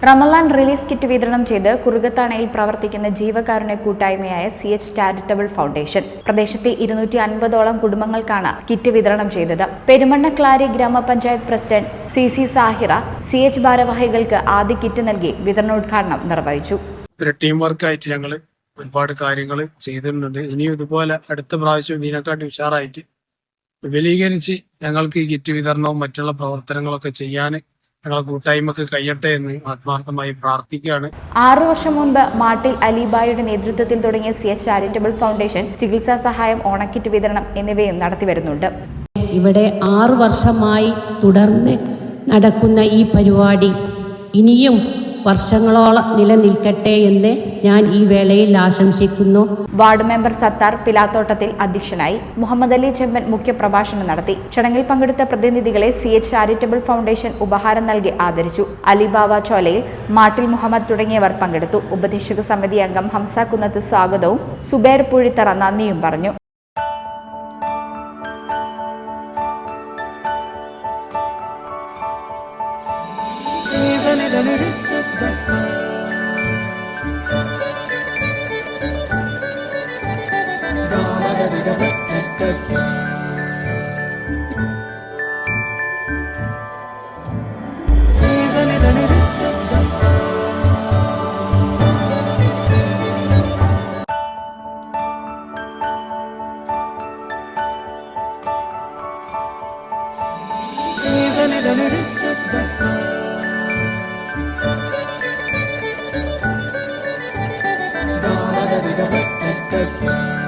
റമലാൻ relief kit വിതരണം ചെയ്ത് കുറുകത്താണയിൽ പ്രവർത്തിക്കുന്ന ജീവകാരുണ്യ കൂട്ടായ്മയായ CH ചാരിറ്റബിൾ ഫൗണ്ടേഷൻ പ്രദേശത്തെ 250ഓളം കുടുംബങ്ങൾക്കാണ് കിറ്റ് വിതരണം ചെയ്തത്. പെരുമണ്ണക്ലാരി ഗ്രാമപഞ്ചായത്ത് പ്രസിഡന്റ് CC സാഹിറ CH ഭാരവാഹികൾക്ക് ആദ്യ കിറ്റ് നൽകി വിതരണോദ്ഘാടനം നിർവഹിച്ചു. ഒരു ടീം വർക്കായിട്ട് ഞങ്ങൾ ഒരുപാട് കാര്യങ്ങൾ ചെയ്തിട്ടുണ്ട്. ഇനിയും ഇതുപോലെ അടുത്ത പ്രാവശ്യം ഇതിനെക്കാട്ടി ഉഷാറായിട്ട് വിപുലീകരിച്ച് ഞങ്ങൾക്ക് ഈ കിറ്റ് വിതരണവും മറ്റുള്ള പ്രവർത്തനങ്ങളൊക്കെ ചെയ്യാൻ ഞങ്ങളെ കൂട്ടായ്മക്ക് കഴിയട്ടെ എന്ന് ആത്മാർത്ഥമായി പ്രാർത്ഥിക്കുകയാണ്. 6 വർഷം മുൻപ് മാട്ടിൽ അലിബായുടെ നേതൃത്വത്തിൽ തുടങ്ങിയ CH ചാരിറ്റബിൾ ഫൗണ്ടേഷൻ ചികിത്സാ സഹായം, ഓണക്കിറ്റ് വിതരണം എന്നിവയും നടത്തിവരുന്നുണ്ട്. ഇവിടെ 6 വർഷമായി തുടർന്ന് നടക്കുന്ന ഈ പരിപാടി ഇനിയും വർഷങ്ങളോളം നിലനിൽക്കട്ടെ എന്ന് ഞാൻ ഈ വേളയിൽ ആശംസിക്കുന്നു. വാർഡ് മെമ്പർ സത്താർ പിലാത്തോട്ടത്തിൽ അധ്യക്ഷനായി. മുഹമ്മദ് അലി ചെമ്പൻ മുഖ്യപ്രഭാഷണം നടത്തി. ചടങ്ങിൽ പങ്കെടുത്ത പ്രതിനിധികളെ CH ചാരിറ്റബിൾ ഫൗണ്ടേഷൻ ഉപഹാരം നൽകി ആദരിച്ചു. അലിബാവ ചോലയിൽ, മാട്ടിൽ മുഹമ്മദ് തുടങ്ങിയവർ പങ്കെടുത്തു. ഉപദേശക സമിതി അംഗം ഹംസ കുന്നത്ത് സ്വാഗതവും സുബൈർ പുഴിത്തറ നന്ദിയും പറഞ്ഞു. See